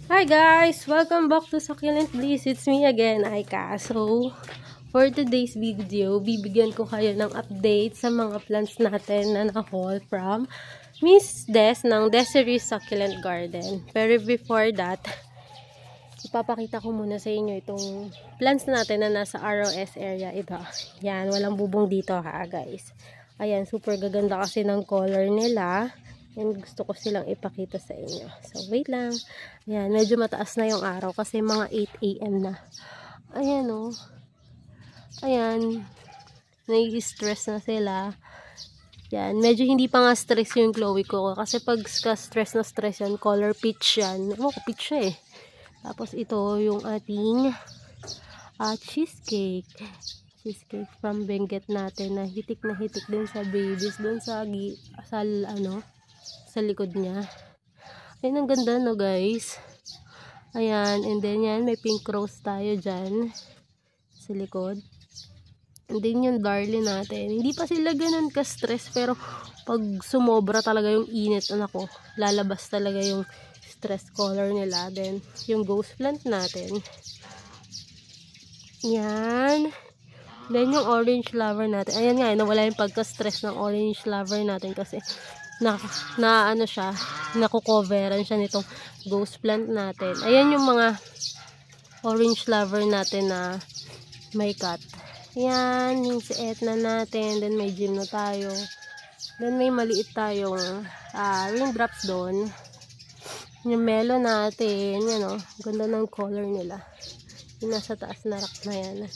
Hi guys! Welcome back to Succulent Bliss. It's me again, Aika. So, for today's video, bibigyan ko kayo ng update sa mga plants natin na na-haul from Miss Des ng Desiree Succulent Garden. Pero before that, ipapakita ko muna sa inyo itong plants natin na nasa ROS area. Ito. Yan, walang bubong dito ha guys. Ayan, super gaganda kasi ng color nila. And gusto ko silang ipakita sa inyo. So, wait lang. Ayan, medyo mataas na yung araw kasi mga 8 AM na. Ayan o. Ayan. Nai-stress na sila. Yan. Medyo hindi pa nga stress yung Chloe ko. Kasi pag stress na stress yan, color peach yan. Oh, peach siya eh. Tapos ito yung ating cheesecake. Cheesecake from Benguet natin na hitik din sa babies. Doon sa likod niya. Ayun, ang ganda no guys. Ayan, and then yan, may pink rose tayo dyan sa likod. And then yung darling natin. Hindi pa sila ganun ka-stress, pero pag sumobra talaga yung init, ko, lalabas talaga yung stress color nila. Then, yung ghost plant natin. Yan. Then, yung orange flower natin. Ayan nga, nawala yung pagka-stress ng orange flower natin kasi nakukoveran siya nitong ghost plant natin. Ayan yung mga orange flower natin na may cut. Ayan, yung si Etna natin. Then may gym na tayo. Then may maliit tayong raindrops doon. Yung melon natin. Yan o, ganda ng color nila. Yung nasa taas na rack na yan.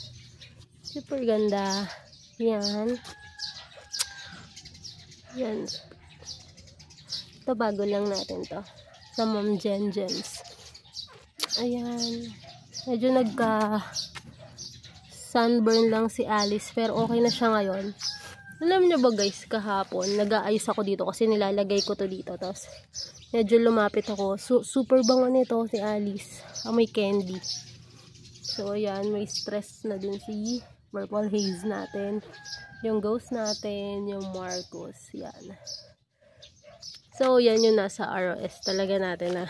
Super ganda. Yan. Yan. Ito, bago lang natin to. Sa Mom Jenjens. Ayan. Medyo sunburn lang si Alice. Pero okay na siya ngayon. Alam niyo ba guys, kahapon, nag-aayos ako dito kasi nilalagay ko to dito. Tapos, medyo lumapit ako. Super bango nito si Alice. May candy. So, ayan. May stress na din si Purple Haze natin. Yung Ghost natin. Yung Marcos. Yan. So, yan yung nasa ROS talaga natin na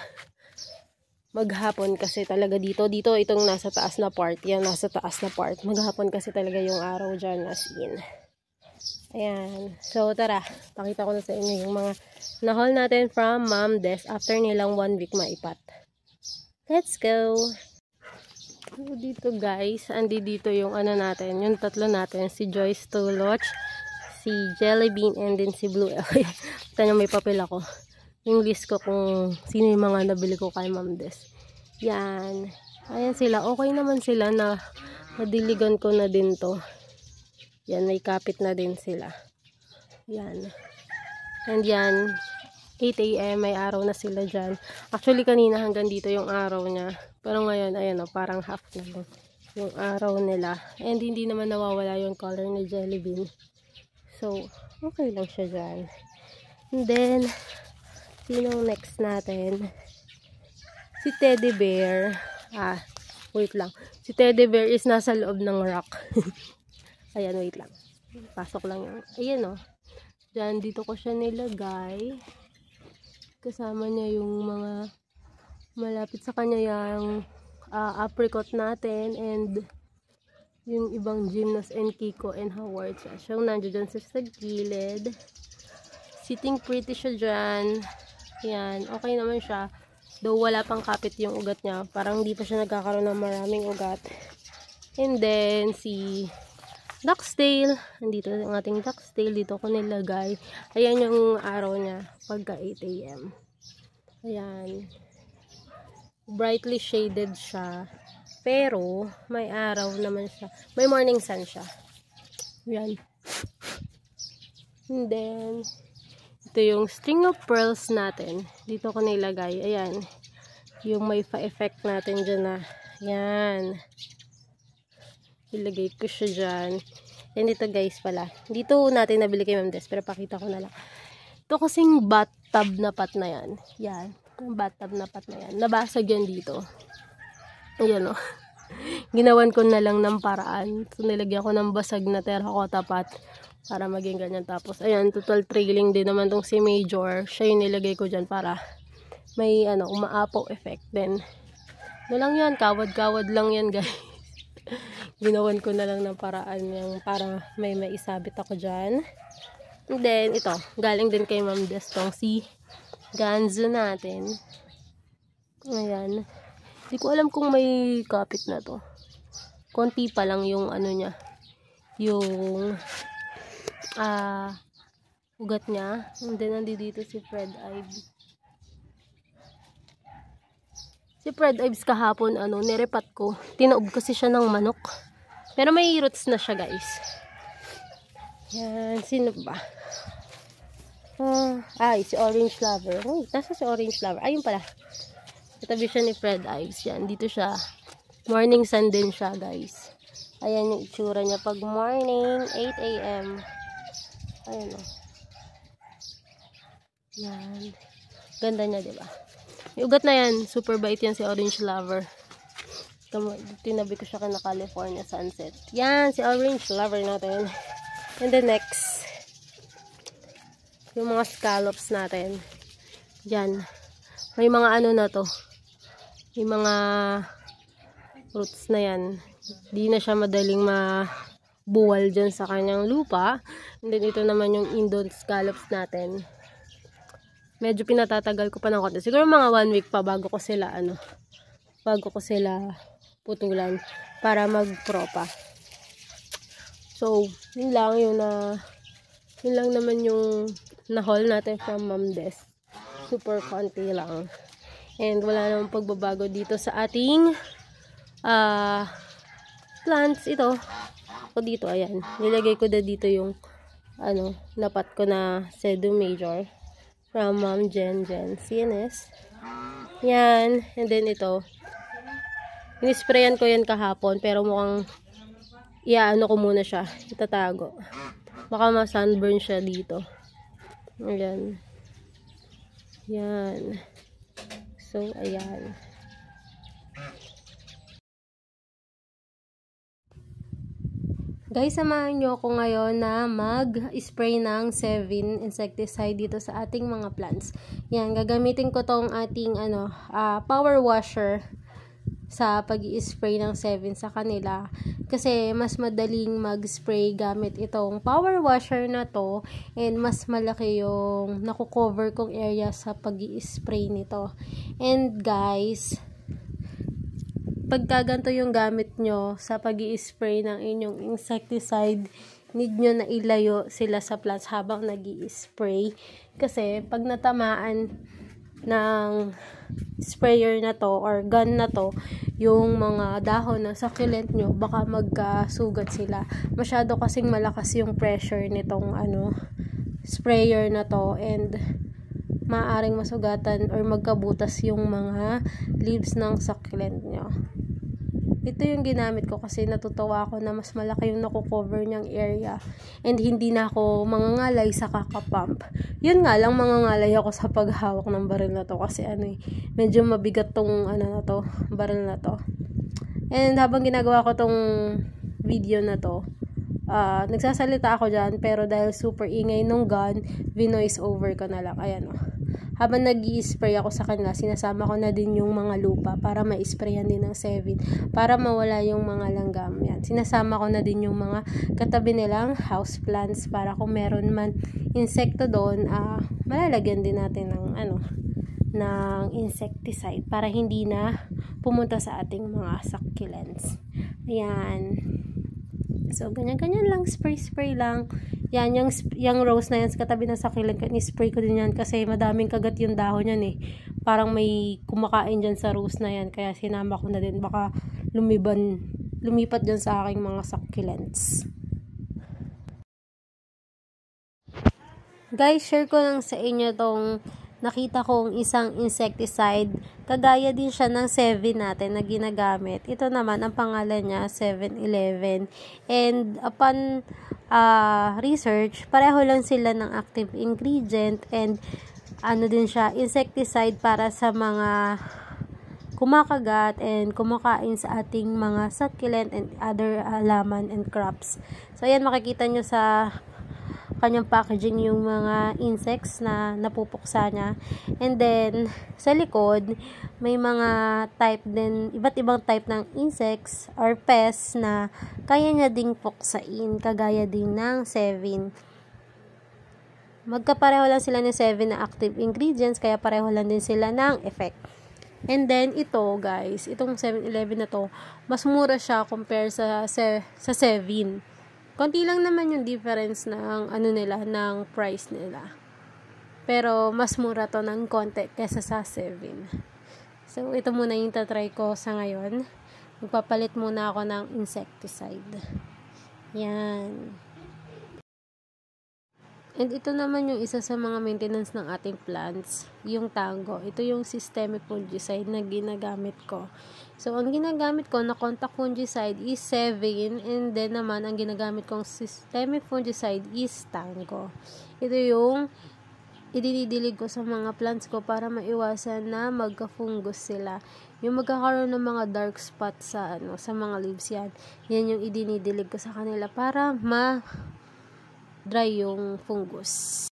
maghapon kasi talaga dito itong nasa taas na part. Yan, nasa taas na part. Maghapon kasi talaga yung araw dyan as in. Ayan. So, tara. Pakita ko na sa inyo yung mga na-haul natin from Mom Des after nilang 1 week maipat. Let's go! So, dito guys, dito yung natin, yung tatlo natin, si Joyce Tuloch, si Jelly Bean, and then si Blue. Ito nyo, may papel ako. Yung list ko kung sino yung mga nabili ko kay Mom Des. Yan. Ayan sila. Okay naman sila na nadiligan ko na din to. Yan, may kapit na din sila. Yan. And yan, 8 AM, may araw na sila dyan. Actually, kanina hanggang dito yung araw niya. Pero ngayon, ayan o, parang half na lang yung araw nila. And hindi naman nawawala yung color ni Jelly Bean. So, okay lang siya dyan. And then, sinong next natin? Si Teddy Bear. Wait lang. Si Teddy Bear is nasa loob ng rock. Ayan, wait lang. Pasok lang yung, ayan o. Dyan, dito ko siya nilagay. Kasama niya yung mga malapit sa kanya yung apricot natin and yung ibang Gymnos and Kiko and Howard. So, nandiyo dyan sa gilid. Sitting pretty siya dyan. Yan. Okay naman siya. Though wala pang kapit yung ugat niya. Parang hindi pa siya nagkakaroon ng maraming ugat. And then, si Ducktail. Nandito yung ating Ducktail. Dito ko nilagay. Ayan yung araw niya. Pagka 8 AM. Ayan. Brightly shaded siya. Pero, may araw naman siya. May morning sun siya. Yan. And then, ito yung string of pearls natin. Dito ko nilagay. Ayan. Yung may pa-effect natin dyan na. Yan. Ilagay ko siya dyan. And ito guys pala. Dito natin nabili kay Ma'am Des. Pero pakita ko na lang. Ito kasing bathtub na pot na yan. Yan. Yung bathtub na pot na yan. Nabasag yan dito. Ayan o. Ginawan ko na lang ng paraan. So, nilagyan ko ng basag na terracotta pot para maging ganyan. Tapos, ayan, total trailing din naman tong si Major. Siya yung nilagay ko dyan para may umaapaw effect din. Lang yan, kawad-kawad lang yan guys. Ginawan ko na lang ng paraan yung para may maisabit ako dyan. And then ito, galing din kay Ma'am Des tong si ganzo natin. Ayan. Hindi ko alam kung may kapit na to. Konti pa lang yung niya. Yung ugat niya. And then nandito si Fred Ives. Si Fred Ives kahapon nirepat ko. Tinaob kasi siya ng manok. Pero may roots na siya guys. Yan, sino ba? Si Orange Lover. Uy, nasa si Orange Lover? Ayun pala. Katabi siya ni Fred Ives. Yan, dito siya. Morning sun din siya guys. Ayan yung itsura niya pag morning, 8 AM. Ayan o. Yan. Ganda niya, diba? Yung ugat na yan, super bait yan si Orange Lover. Tinabi ko siya kina California Sunset. Yan, si Orange Lover natin. And the next, yung mga scallops natin. Diyan. May mga na to. May mga roots na yan. Di na siya madaling mabuwal dyan sa kanyang lupa. And then ito naman yung Indon scallops natin. Medyo pinatatagal ko pa ng konti. Siguro mga 1 week pa bago ko sila putulan para magpropa. So, yun lang naman yung na-haul natin from Ma'am Des. Super konti lang. And wala namang pagbabago dito sa ating plants. Ito. O dito, ayan. Nilagay ko na dito yung napat ko na Sedum Major from Ma'am Jen CNS. Yan. And then ito. Inisprayan ko yan kahapon pero mukhang ko muna siya. Itatago. Baka ma-sunburn siya dito. Ayan. Yan. So, ayan. Guys, samahan nyo ako ngayon na mag-spray ng 7 insecticide dito sa ating mga plants. Yan, gagamitin ko tong ating power washer sa pag-i-spray ng 7 sa kanila. Kasi mas madaling mag-spray gamit itong power washer na to and mas malaki yung nakukover kong area sa pag-i-spray nito. And guys, pagka ganito yung gamit nyo sa pag-i-spray ng inyong insecticide, need nyo na ilayo sila sa plants habang nag-i-spray. Kasi pag natamaan ng sprayer na to or gun na to yung mga dahon ng succulent nyo, baka magkasugat sila. Masyado kasing malakas yung pressure nitong sprayer na to and maaaring masugatan or magkabutas yung mga leaves ng succulent nyo. Ito yung ginamit ko kasi natutuwa ako na mas malaki yung nakukover niyang area and hindi na ako mangangalay sa kakapump. Yun nga lang, mangangalay ako sa paghawak ng baril na to kasi medyo mabigat tong baril na to. And habang ginagawa ko tong video na to, nagsasalita ako dyan pero dahil super ingay nung gun, vinoise over ko na lang. Ayan o. Habang nag-i-spray ako sa kanila, sinasama ko na din yung mga lupa para ma-sprayan din ng 7 para mawala yung mga langgam. Yan. Sinasama ko na din yung mga katabi nilang house plants para kung meron man insekto doon, malalagyan din natin ng insecticide para hindi na pumunta sa ating mga succulents. Ayan. So, ganyan-ganyan lang. Spray lang. Yan, yung rose na yan sa katabi ng succulent, ni-spray ko din yan kasi madaming kagat yung dahon yan eh. Parang may kumakain dyan sa rose na yan. Kaya sinama ko na din. Baka lumipat dyan sa aking mga succulents. Guys, share ko lang sa inyo tong nakita kong isang insecticide. Kagaya din siya ng 7 natin na ginagamit. Ito naman, ang pangalan niya, 7-Eleven. And upon research, pareho lang sila ng active ingredient and din siya, insecticide para sa mga kumakagat and kumakain sa ating mga succulent and other halaman and crops. So, ayan, makikita nyo sa kanyang packaging yung mga insects na napupuksa niya. And then, sa likod, may mga type din, iba't ibang type ng insects or pests na kaya niya ding puksain, kagaya din ng 7. Magkapareho lang sila ng 7 na active ingredients, kaya pareho lang din sila ng effect. And then, ito guys, itong 7-Eleven na to, mas mura siya compare sa 7. Konti lang naman yung difference ng ng price nila. Pero mas mura to ng konti kaysa sa 7. So ito muna yung tatry ko sa ngayon. Magpapalit muna ako ng insecticide. Yan. And ito naman yung isa sa mga maintenance ng ating plants, yung Tango. Ito yung systemic fungicide na ginagamit ko. So, ang ginagamit ko na contact fungicide is 7, and then naman, ang ginagamit kong systemic fungicide is Tango. Ito yung idinidilig ko sa mga plants ko para maiwasan na magka-fungus sila. Yung magkakaroon ng mga dark spots sa mga leaves yan. Yan yung idinidilig ko sa kanila para dry yung fungus.